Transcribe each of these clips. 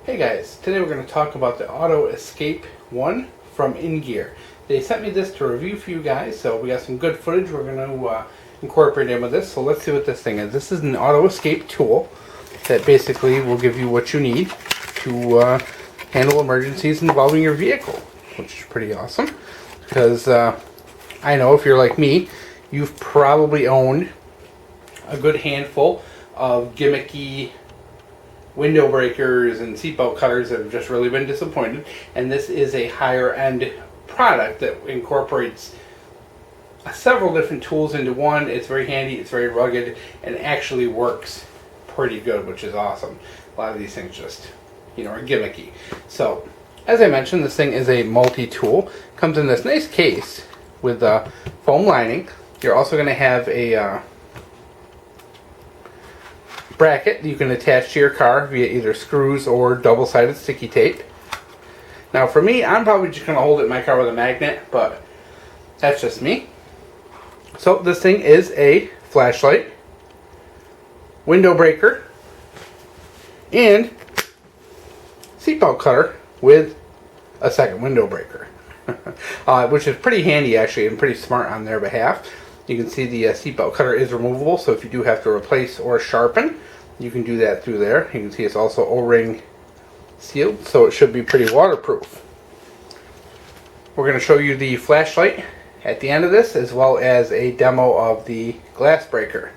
Hey guys, today we're going to talk about the Autoxscape 1 from Ingear. They sent me this to review for you guys, so we got some good footage we're going to incorporate in with this. So let's see what this thing is. This is an Autoxscape tool that basically will give you what you need to handle emergencies involving your vehicle, which is pretty awesome. Because I know if you're like me, you've probably owned a good handful of gimmicky window breakers and seatbelt cutters that have just really been disappointed, and this is a higher end product that incorporates several different tools into one. It's very handy, it's very rugged, and actually works pretty good, which is awesome. A lot of these things just, are gimmicky. So, as I mentioned, this thing is a multi-tool. Comes in this nice case with a foam lining. You're also going to have a bracket you can attach to your car via either screws or double-sided sticky tape. Now for me, I'm probably just going to hold it in my car with a magnet, but that's just me. So this thing is a flashlight, window breaker, and seatbelt cutter with a second window breaker, which is pretty handy actually and pretty smart on their behalf. You can see the seatbelt cutter is removable, so if you do have to replace or sharpen, you can do that through there. You can see it's also O-ring sealed, so it should be pretty waterproof. We're going to show you the flashlight at the end of this, as well as a demo of the glass breaker.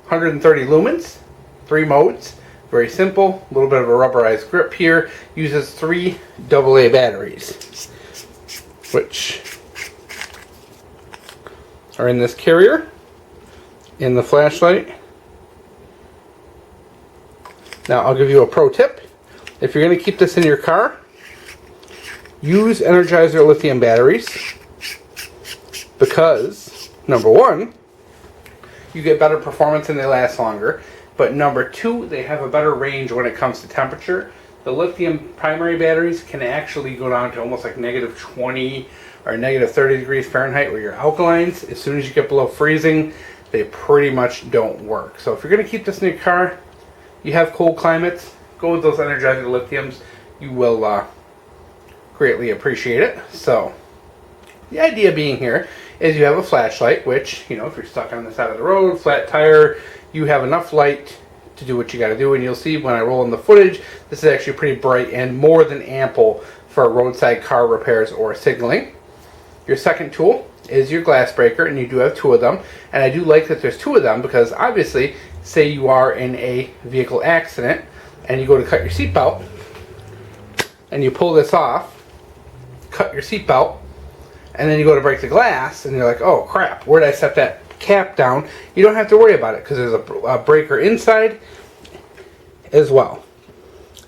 130 lumens, 3 modes, very simple, a little bit of a rubberized grip here. Uses 3 AA batteries, which are in this carrier, in the flashlight. Now I'll give you a pro tip. If you're going to keep this in your car, use Energizer lithium batteries, because number one, you get better performance and they last longer, but number two, they have a better range when it comes to temperature. The lithium primary batteries can actually go down to almost like negative 20 or negative 30 degrees Fahrenheit, where your alkalines, as soon as you get below freezing, they pretty much don't work. So if you're going to keep this in your car, you have cold climates, go with those Energizer lithiums. You will greatly appreciate it. So the idea being here is you have a flashlight, which, if you're stuck on the side of the road, flat tire, you have enough light to do what you got to do. And you'll see when I roll in the footage, this is actually pretty bright and more than ample for roadside car repairs or signaling. Your second tool is your glass breaker, and you do have 2 of them. And I do like that there's 2 of them, because obviously, say you are in a vehicle accident and you go to cut your seatbelt and you pull this off, cut your seatbelt, and then you go to break the glass and you're like, oh crap, where did I set that cap down? You don't have to worry about it, because there's a breaker inside as well.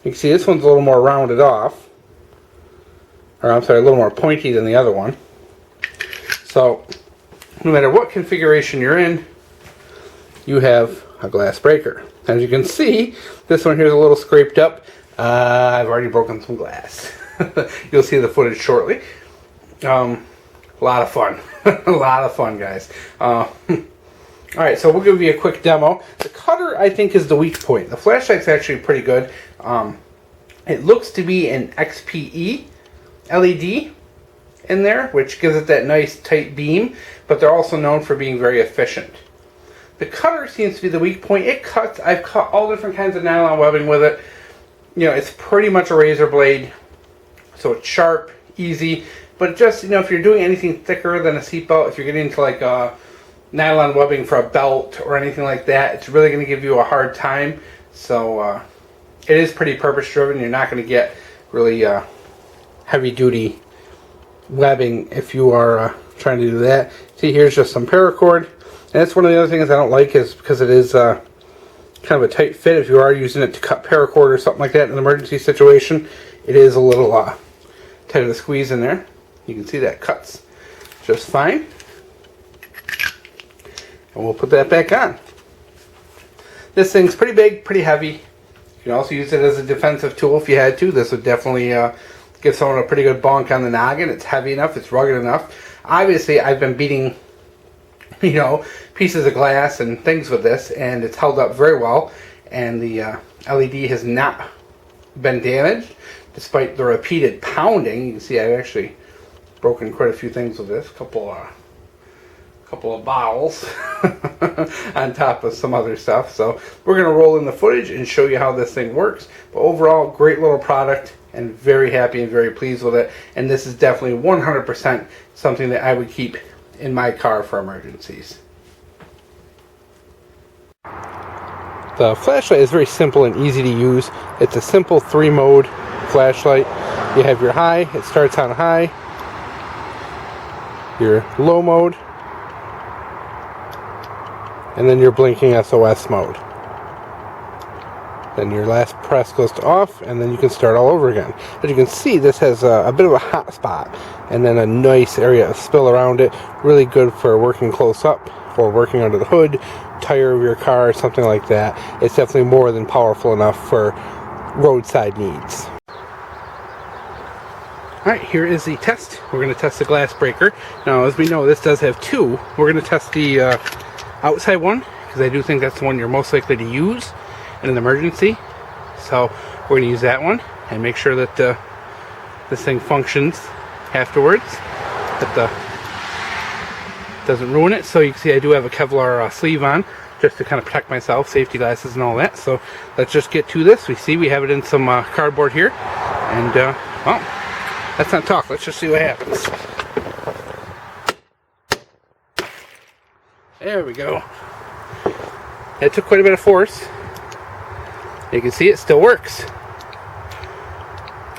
You can see this one's a little more rounded off, or I'm sorry, a little more pointy than the other one. So no matter what configuration you're in, you have a glass breaker. As you can see, this one here is a little scraped up. I've already broken some glass. You'll see the footage shortly. A lot of fun. A lot of fun, guys. Alright, so we'll give you a quick demo. The cutter, I think, is the weak point. The flashlight's actually pretty good. It looks to be an XPE LED in there, which gives it that nice tight beam, but they're also known for being very efficient. The cutter seems to be the weak point. It cuts. I've cut all different kinds of nylon webbing with it. It's pretty much a razor blade, so it's sharp, easy, but just, if you're doing anything thicker than a seatbelt, if you're getting into like nylon webbing for a belt or anything like that, it's really going to give you a hard time. So it is pretty purpose driven. You're not going to get really heavy duty webbing if you are trying to do that. See, here's just some paracord. And that's one of the other things I don't like, is because it is kind of a tight fit. If you are using it to cut paracord or something like that in an emergency situation, it is a little tight of the squeeze in there. You can see that cuts just fine. And we'll put that back on. This thing's pretty big, pretty heavy. You can also use it as a defensive tool if you had to. This would definitely give someone a pretty good bonk on the noggin. It's heavy enough, it's rugged enough. Obviously, I've been beating pieces of glass and things with this, and it's held up very well. and the LED has not been damaged despite the repeated pounding. You can see I've actually broken quite a few things with this. Couple of bottles on top of some other stuff. So we're going to roll in the footage and show you how this thing works. But overall, great little product, and very happy and very pleased with it. And this is definitely 100% something that I would keep in my car for emergencies. The flashlight is very simple and easy to use. It's a simple 3-mode flashlight. You have your high, it starts on high, your low mode, and then your blinking SOS mode. Then your last press goes to off, and then you can start all over again. As you can see, this has a bit of a hot spot, and then a nice area of spill around it. Really good for working close up, or working under the hood, tire of your car, something like that. It's definitely more than powerful enough for roadside needs. Alright, here is the test. We're going to test the glass breaker. Now, as we know, this does have two. We're going to test the outside one, because I do think that's the one you're most likely to use in an emergency. So we're going to use that one and make sure that this thing functions afterwards, that doesn't ruin it. So you can see I do have a Kevlar sleeve on, just to kind of protect myself, safety glasses and all that. So let's just get to this. We see we have it in some cardboard here, and well, let's not talk, let's just see what happens. There we go. It took quite a bit of force. You can see it still works.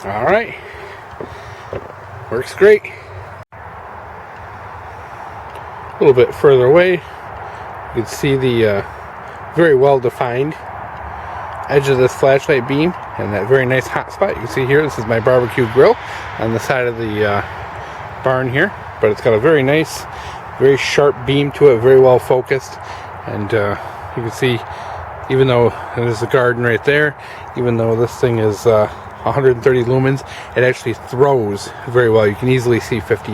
Alright. Works great. A little bit further away, you can see the very well defined edge of this flashlight beam and that very nice hot spot. You can see here, this is my barbecue grill on the side of the barn here, but it's got a very nice, very sharp beam to it, very well focused. And you can see, even though there's a garden right there, even though this thing is 130 lumens, it actually throws very well. You can easily see 50 yards.